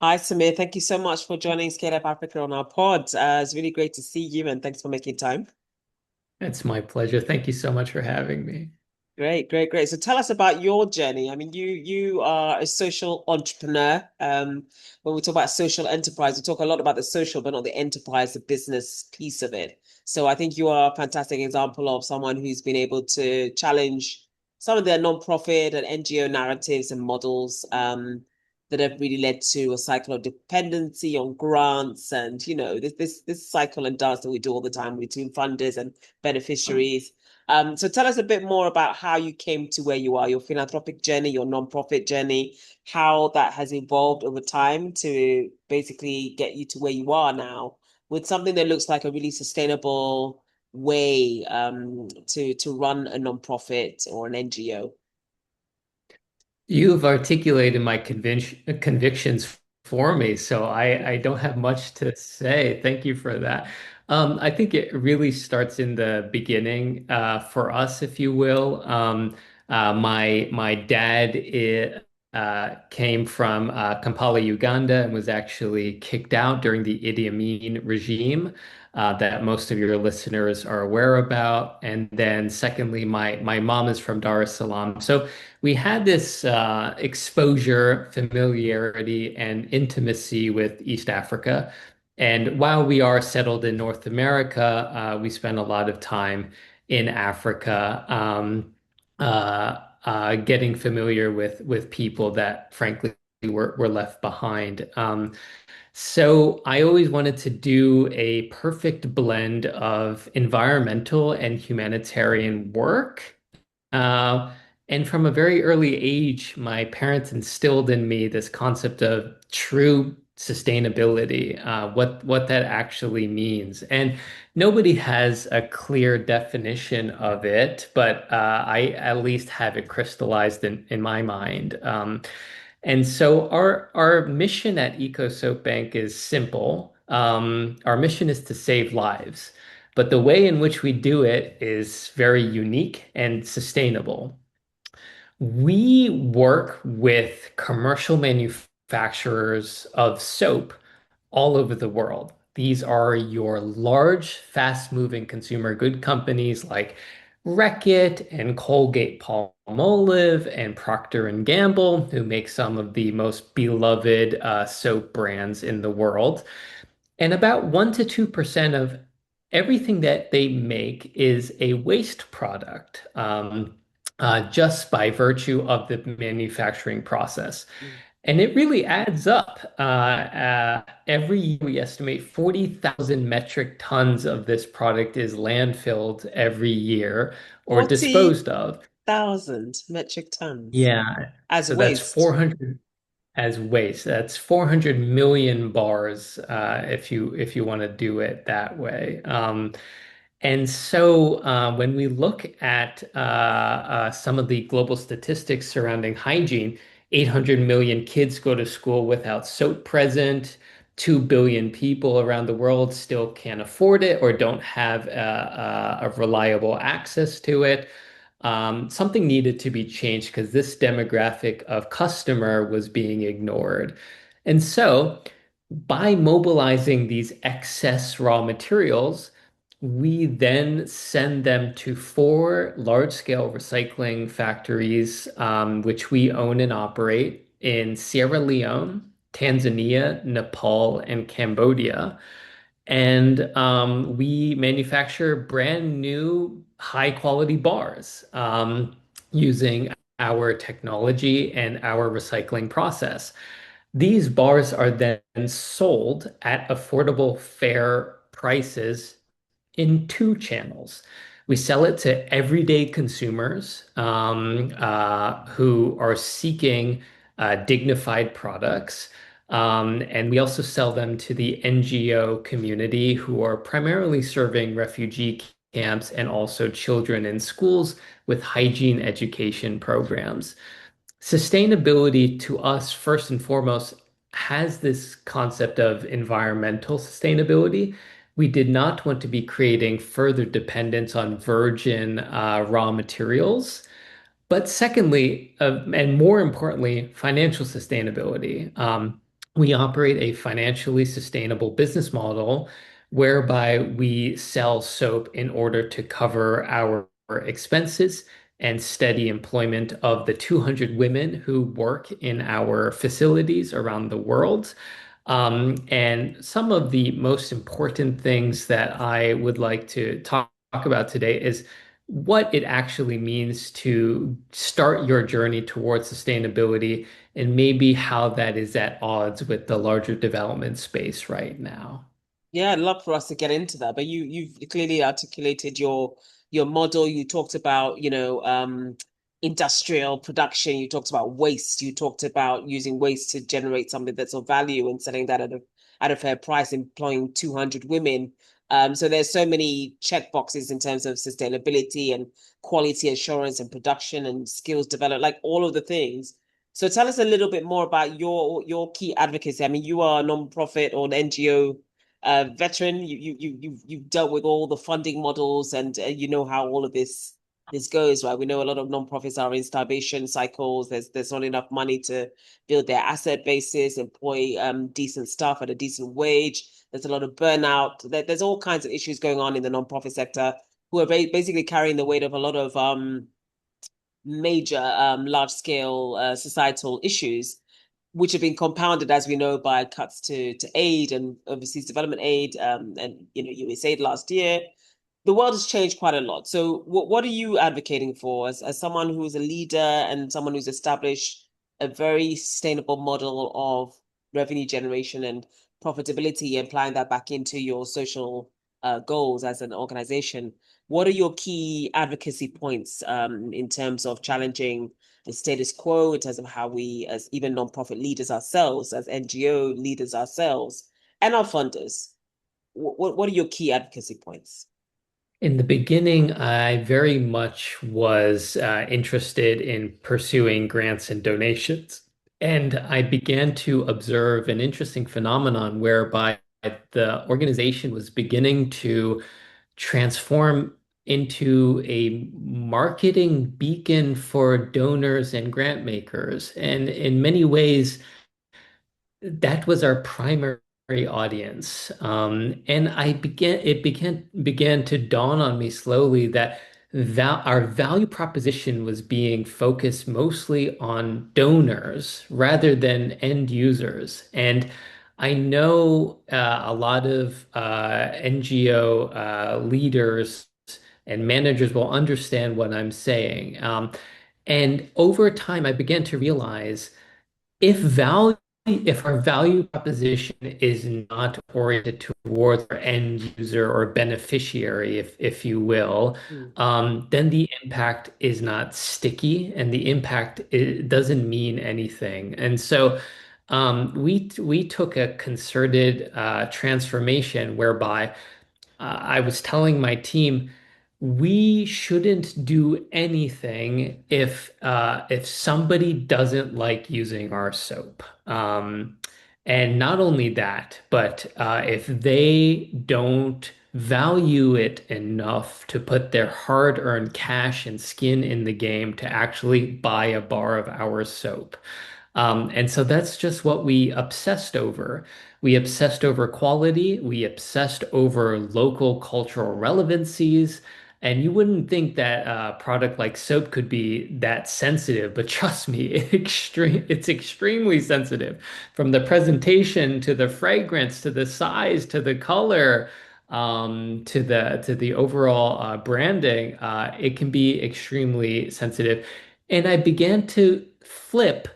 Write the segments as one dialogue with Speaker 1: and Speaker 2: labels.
Speaker 1: Hi, Samir. Thank you so much for joining Scale Up Africa on our pod. It's really great to see you and thanks for making time.
Speaker 2: It's my pleasure. Thank you so much for having me.
Speaker 1: Great, great, great. So tell us about your journey. I mean, you are a social entrepreneur. When we talk about social enterprise, we talk a lot about the social, but not the enterprise, the business piece of it. So I think you are a fantastic example of someone who's been able to challenge some of their non-profit and NGO narratives and models that have really led to a cycle of dependency on grants and this cycle and dance that we do all the time between funders and beneficiaries. So tell us a bit more about how you came to where you are, your philanthropic journey, your nonprofit journey, how that has evolved over time to basically get you to where you are now with something that looks like a really sustainable way to run a nonprofit or an NGO.
Speaker 2: You've articulated my convictions for me, so I don't have much to say. Thank you for that. I think it really starts in the beginning for us, if you will. My dad came from Kampala, Uganda, and was actually kicked out during the Idi Amin regime. That most of your listeners are aware about. And then secondly, my mom is from Dar es Salaam. So we had this exposure, familiarity, and intimacy with East Africa. And while we are settled in North America, we spend a lot of time in Africa, getting familiar with people that, frankly, were left behind. So I always wanted to do a perfect blend of environmental and humanitarian work. Uh, and from a very early age, my parents instilled in me this concept of true sustainability, what that actually means. And nobody has a clear definition of it, but I at least have it crystallized in my mind. And so our mission at EcoSoap is simple. Our mission is to save lives. But the way in which we do it is very unique and sustainable. We work with commercial manufacturers of soap all over the world. These are your large, fast-moving consumer good companies like Reckitt and Colgate Palmolive and Procter and Gamble, who make some of the most beloved soap brands in the world. And about 1 to 2% of everything that they make is a waste product, just by virtue of the manufacturing process. And it really adds up. Every year, we estimate 40,000 metric tons of this product is landfilled every year or disposed of.
Speaker 1: 40,000 metric tons
Speaker 2: Yeah.
Speaker 1: as
Speaker 2: So that's
Speaker 1: waste.
Speaker 2: 400 as waste. That's 400 million bars, if you want to do it that way. And so when we look at some of the global statistics surrounding hygiene, 800 million kids go to school without soap present. 2 billion people around the world still can't afford it or don't have a reliable access to it. Something needed to be changed because this demographic of customer was being ignored. And so, by mobilizing these excess raw materials, we then send them to four large-scale recycling factories, which we own and operate in Sierra Leone, Tanzania, Nepal, and Cambodia. And we manufacture brand new high quality bars using our technology and our recycling process. These bars are then sold at affordable, fair prices in two channels. We sell it to everyday consumers who are seeking dignified products. And we also sell them to the NGO community who are primarily serving refugee camps and also children in schools with hygiene education programs. Sustainability to us, first and foremost, has this concept of environmental sustainability. We did not want to be creating further dependence on virgin raw materials. But secondly, and more importantly, financial sustainability. we operate a financially sustainable business model whereby we sell soap in order to cover our expenses and steady employment of the 200 women who work in our facilities around the world. And some of the most important things that I would like to talk about today is what it actually means to start your journey towards sustainability and maybe how that is at odds with the larger development space right now.
Speaker 1: Yeah, I'd love for us to get into that, but you've clearly articulated your model. You talked about, industrial production. You talked about waste. You talked about using waste to generate something that's of value and selling that at a fair price, employing 200 women. So there's so many check boxes in terms of sustainability and quality assurance and production and skills development, like all of the things. So tell us a little bit more about your key advocacy. I mean, you are a non-profit or an NGO veteran. You've dealt with all the funding models, and you know how all of this goes, right? We know a lot of nonprofits are in starvation cycles. There's not enough money to build their asset bases, employ decent staff at a decent wage. There's a lot of burnout. There's all kinds of issues going on in the nonprofit sector, who are basically carrying the weight of a lot of major large scale societal issues, which have been compounded, as we know, by cuts to aid and overseas development aid, and USAID last year. The world has changed quite a lot. So, what are you advocating for as someone who's a leader and someone who's established a very sustainable model of revenue generation and profitability, and applying that back into your social goals as an organization? What are your key advocacy points in terms of challenging the status quo, in terms of how we, as even nonprofit leaders ourselves, as NGO leaders ourselves, and our funders, what are your key advocacy points?
Speaker 2: In the beginning, I very much was interested in pursuing grants and donations. And I began to observe an interesting phenomenon whereby the organization was beginning to transform into a marketing beacon for donors and grant makers. And in many ways, that was our primary audience. And it began to dawn on me slowly that our value proposition was being focused mostly on donors rather than end users. And I know a lot of NGO leaders and managers will understand what I'm saying. And over time, I began to realize if value if our value proposition is not oriented towards our end user or beneficiary, if you will,
Speaker 1: Mm.
Speaker 2: then the impact is not sticky and the impact doesn't mean anything. And so we took a concerted transformation whereby I was telling my team we shouldn't do anything if somebody doesn't like using our soap. And not only that, but if they don't value it enough to put their hard-earned cash and skin in the game to actually buy a bar of our soap. And so that's just what we obsessed over. We obsessed over quality. We obsessed over local cultural relevancies. And you wouldn't think that a product like soap could be that sensitive, but trust me, it's extremely sensitive. From the presentation to the fragrance to the size to the color, to the overall branding, it can be extremely sensitive. And I began to flip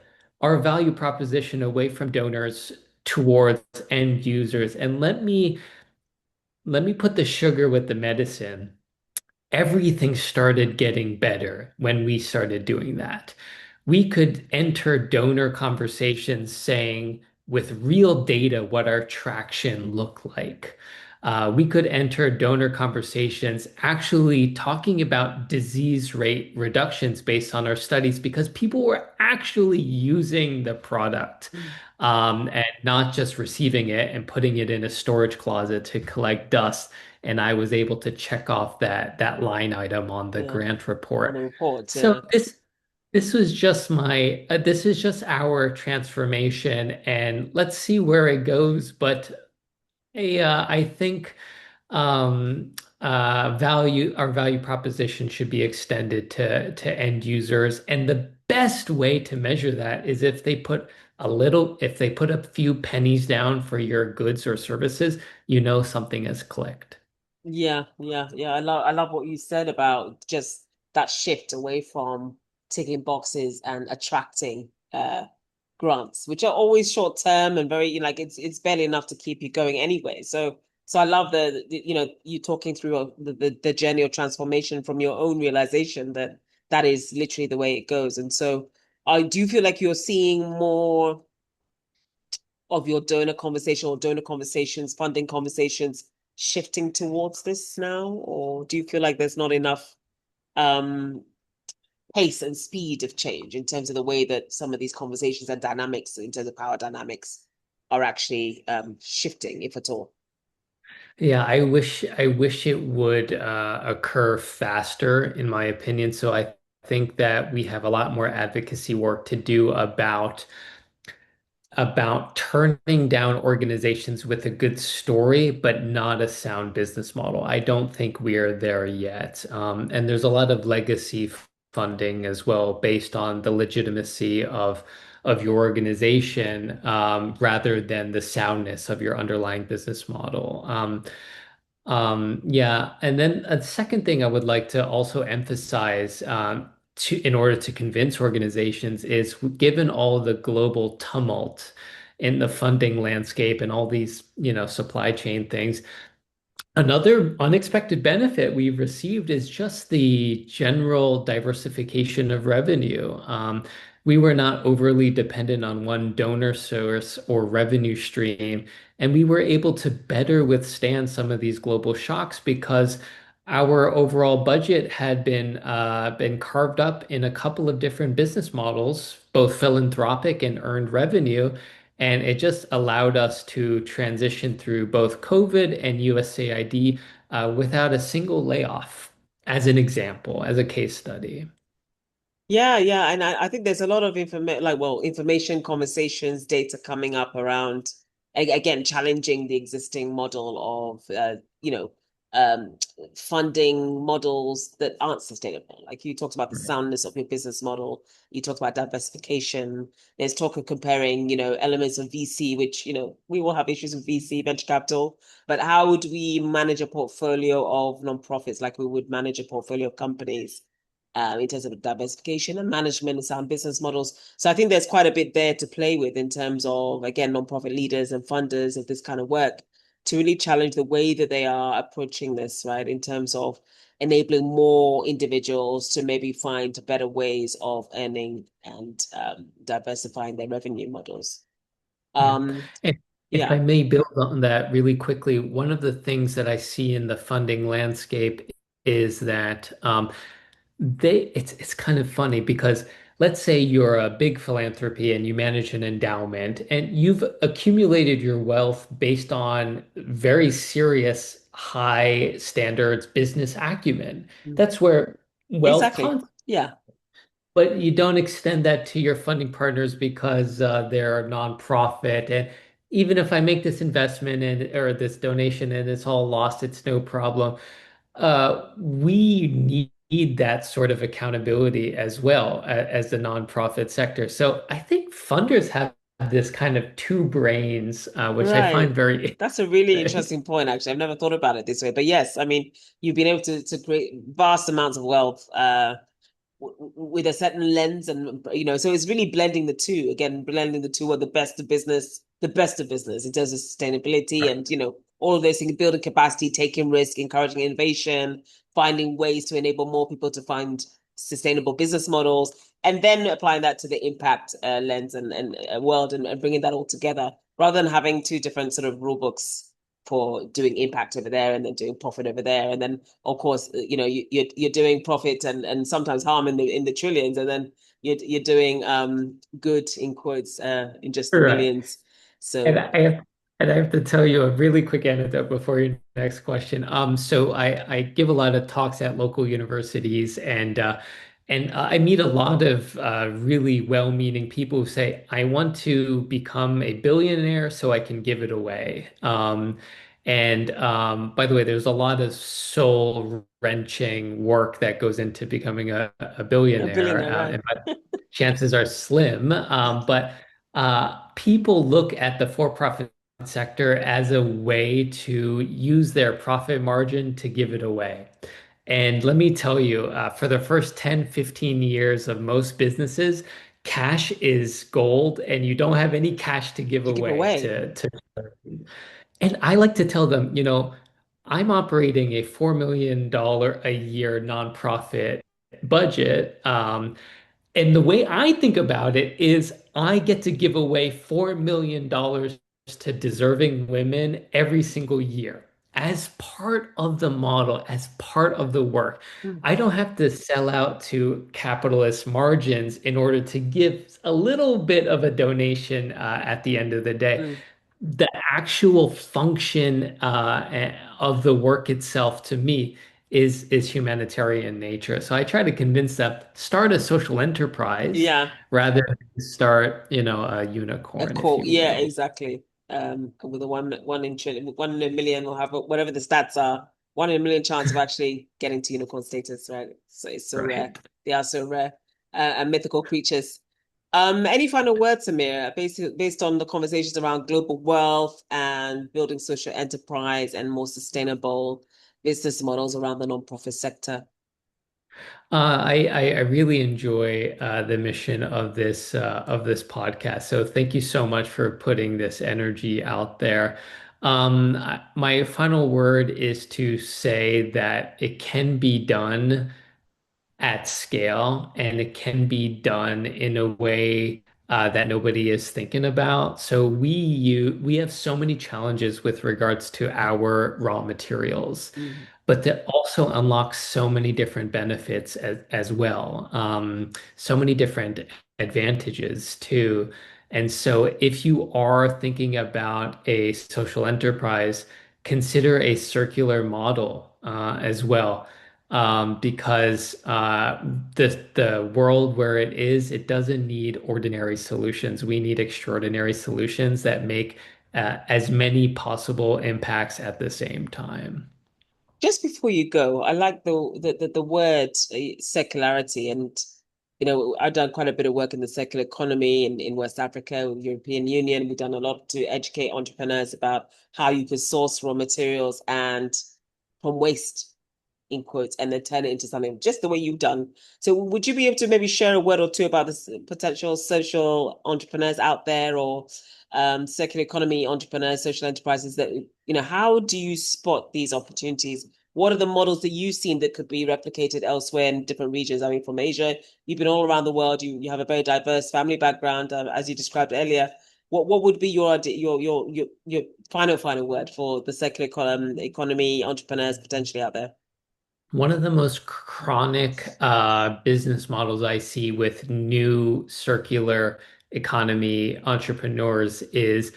Speaker 2: our value proposition away from donors towards end users. And let me put the sugar with the medicine. Everything started getting better when we started doing that. We could enter donor conversations saying with real data what our traction looked like. We could enter donor conversations actually talking about disease rate reductions based on our studies because people were actually using the product
Speaker 1: Mm.
Speaker 2: and not just receiving it and putting it in a storage closet to collect dust. And I was able to check off that line item on the
Speaker 1: Yeah,
Speaker 2: grant
Speaker 1: on
Speaker 2: report.
Speaker 1: the reports,
Speaker 2: So
Speaker 1: yeah.
Speaker 2: this is just our transformation, and let's see where it goes. But I think our value proposition should be extended to end users, and the best way to measure that is if they put a few pennies down for your goods or services, you know something has clicked.
Speaker 1: Yeah, yeah, yeah. I love what you said about just that shift away from ticking boxes and attracting grants, which are always short term and very, like it's barely enough to keep you going anyway. So I love you talking through the journey of transformation from your own realization that that is literally the way it goes. And so I do feel like you're seeing more of your donor conversation or donor conversations, funding conversations shifting towards this now? Or do you feel like there's not enough um, pace and speed of change in terms of the way that some of these conversations and dynamics, in terms of power dynamics, are actually shifting, if at all?
Speaker 2: Yeah, I wish it would occur faster, in my opinion. So I think that we have a lot more advocacy work to do about turning down organizations with a good story, but not a sound business model. I don't think we are there yet. And there's a lot of legacy funding as well, based on the legitimacy of your organization, rather than the soundness of your underlying business model. Yeah, and then a second thing I would like to also emphasize, in order to convince organizations is, given all the global tumult in the funding landscape and all these, supply chain things, another unexpected benefit we've received is just the general diversification of revenue. We were not overly dependent on one donor source or revenue stream, and we were able to better withstand some of these global shocks because our overall budget had been carved up in a couple of different business models, both philanthropic and earned revenue. And it just allowed us to transition through both COVID and USAID without a single layoff, as an example, as a case study.
Speaker 1: Yeah, yeah, and I think there's a lot of information, conversations, data coming up around again challenging the existing model of um, funding models that aren't sustainable. Like you talked about the
Speaker 2: Right.
Speaker 1: soundness of your business model, you talked about diversification. There's talk of comparing, elements of VC, which we will have issues with VC, venture capital, but how would we manage a portfolio of nonprofits like we would manage a portfolio of companies? In terms of diversification and management and sound business models. So I think there's quite a bit there to play with in terms of, again, nonprofit leaders and funders of this kind of work to really challenge the way that they are approaching this, right? In terms of enabling more individuals to maybe find better ways of earning and diversifying their revenue models.
Speaker 2: Yeah.
Speaker 1: Um,
Speaker 2: And if I
Speaker 1: yeah,
Speaker 2: may build on that really quickly, one of the things that I see in the funding landscape is that it's kind of funny because let's say you're a big philanthropy and you manage an endowment and you've accumulated your wealth based on very serious high standards business acumen. That's where wealth
Speaker 1: exactly.
Speaker 2: comes.
Speaker 1: Yeah,
Speaker 2: But you don't extend that to your funding partners because they're a nonprofit. And even if I make this investment and or this donation and it's all lost, it's no problem. We need that sort of accountability as well as the nonprofit sector. So I think funders have this kind of two brains, which I find
Speaker 1: right.
Speaker 2: very
Speaker 1: That's a really
Speaker 2: interesting.
Speaker 1: interesting point, actually. I've never thought about it this way. But yes, I mean, you've been able to create vast amounts of wealth with a certain lens, and so it's really blending the two. Again, blending the two are the best of business in terms of sustainability and all of those things, building capacity, taking risk, encouraging innovation, finding ways to enable more people to find sustainable business models, and then applying that to the impact lens and world, and bringing that all together rather than having two different sort of rule books for doing impact over there and then doing profit over there. And then of course, you're doing profit and sometimes harm in the trillions, and then you're doing good in quotes in just the
Speaker 2: Right.
Speaker 1: millions.
Speaker 2: And
Speaker 1: So
Speaker 2: I have to tell you a really quick anecdote before your next question. So I give a lot of talks at local universities, and And I meet a lot of really well-meaning people who say, I want to become a billionaire so I can give it away. By the way, there's a lot of soul-wrenching work that goes into becoming a
Speaker 1: A
Speaker 2: billionaire,
Speaker 1: billionaire, right?
Speaker 2: and my chances are slim. But people look at the for-profit sector as a way to use their profit margin to give it away. And let me tell you, for the first 10, 15 years of most businesses, cash is gold, and you don't have any cash to give
Speaker 1: To give
Speaker 2: away
Speaker 1: away.
Speaker 2: to. And I like to tell them, I'm operating a $4 million a year nonprofit budget. And the way I think about it is I get to give away $4 million to deserving women every single year as part of the model, as part of the work.
Speaker 1: Mm,
Speaker 2: I don't have to sell out to capitalist margins in order to give a little bit of a donation at the end of the day.
Speaker 1: mm.
Speaker 2: The actual function of the work itself to me is humanitarian nature. So I try to convince them start a social enterprise
Speaker 1: Yeah.
Speaker 2: rather than start, a
Speaker 1: A
Speaker 2: unicorn, if
Speaker 1: quote.
Speaker 2: you
Speaker 1: Yeah,
Speaker 2: will.
Speaker 1: exactly. With a one in trillion, 1 in a million will have whatever the stats are, 1 in a million chance of actually getting to unicorn status, right? So it's so rare.
Speaker 2: Right.
Speaker 1: They are so rare, and mythical creatures. Any final words, Samir, based on the conversations around global wealth and building social enterprise and more sustainable business models around the nonprofit sector?
Speaker 2: I really enjoy the mission of this podcast. So thank you so much for putting this energy out there. My final word is to say that it can be done at scale, and it can be done in a way that nobody is thinking about. So we have so many challenges with regards to our raw materials,
Speaker 1: Mm.
Speaker 2: but that also unlocks so many different benefits as well, so many different advantages too. And so if you are thinking about a social enterprise, consider a circular model as well, because the world where it is, it doesn't need ordinary solutions. We need extraordinary solutions that make as many possible impacts at the same time.
Speaker 1: Just before you go, I like the word secularity, and I've done quite a bit of work in the circular economy in West Africa with the European Union. We've done a lot to educate entrepreneurs about how you could source raw materials and from waste in quotes and then turn it into something just the way you've done. So would you be able to maybe share a word or two about this potential social entrepreneurs out there or circular economy entrepreneurs, social enterprises that, how do you spot these opportunities? What are the models that you've seen that could be replicated elsewhere in different regions? I mean, from Asia, you've been all around the world. You have a very diverse family background, as you described earlier. What would be your final word for the circular economy entrepreneurs potentially out there?
Speaker 2: One of the most chronic business models I see with new circular economy entrepreneurs is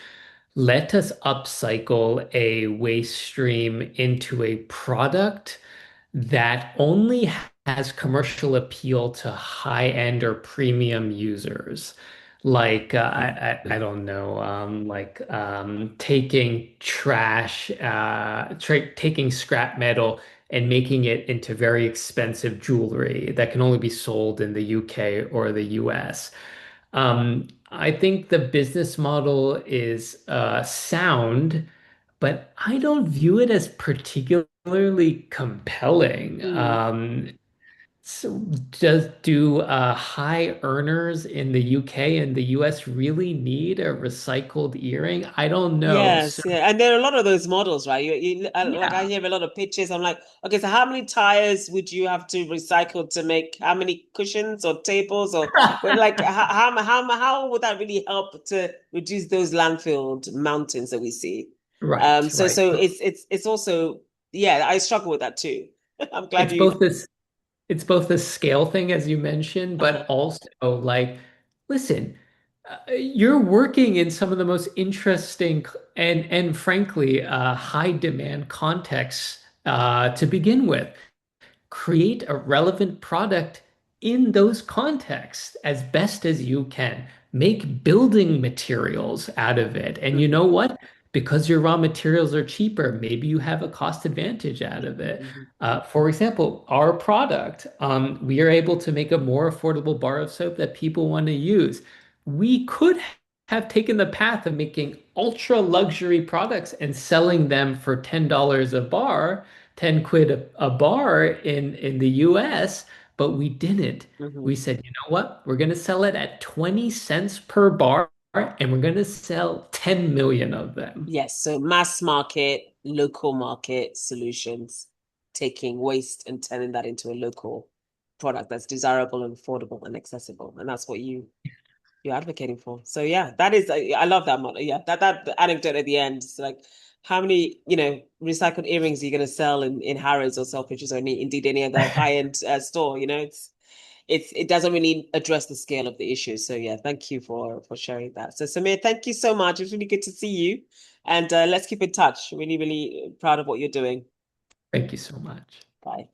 Speaker 2: let us upcycle a waste stream into a product that only has commercial appeal to high-end or premium users. Like I don't know, taking trash, taking scrap metal and making it into very expensive jewelry that can only be sold in the UK or the US. I think the business model is sound, but I don't view it as particularly compelling.
Speaker 1: Mm.
Speaker 2: So do high earners in the UK and the US really need a recycled earring? I don't know. So
Speaker 1: Yes, yeah, and there are a lot of those models, right? Like I
Speaker 2: yeah,
Speaker 1: hear a lot of pitches. I'm like, okay, so how many tires would you have to recycle to make how many cushions or tables or but like how would that really help to reduce those landfill mountains that we see?
Speaker 2: right, right.
Speaker 1: So it's also yeah, I struggle with that too. I'm glad
Speaker 2: It's
Speaker 1: you.
Speaker 2: both this it's both the scale thing, as you mentioned, but
Speaker 1: Uh-huh.
Speaker 2: also like, listen, you're working in some of the most interesting and frankly, high demand contexts to begin with. Create a relevant product in those contexts as best as you can. Make building materials out of it. And you know
Speaker 1: Mhm.
Speaker 2: what? Because your raw materials are cheaper, maybe you have a cost advantage out of it.
Speaker 1: Mhm.
Speaker 2: For example, our product, we are able to make a more affordable bar of soap that people want to use. We could have taken the path of making ultra luxury products and selling them for $10 a bar, 10 quid a bar in the US, but we didn't.
Speaker 1: Mhm.
Speaker 2: We said, you know what? We're going to sell it at 20 cents per bar and we're going to sell 10 million of them.
Speaker 1: Yes, so mass market, local market solutions, taking waste and turning that into a local product that's desirable and affordable and accessible. And that's what you're advocating for. So yeah, that is I love that model. Yeah, that anecdote at the end is like how many, recycled earrings are you going to sell in Harrods or Selfridges or indeed any other high-end store, it doesn't really address the scale of the issue. So yeah, thank you for sharing that. So Samir, thank you so much. It's really good to see you, and let's keep in touch. Really, really proud of what you're doing.
Speaker 2: Thank you so much.
Speaker 1: Bye.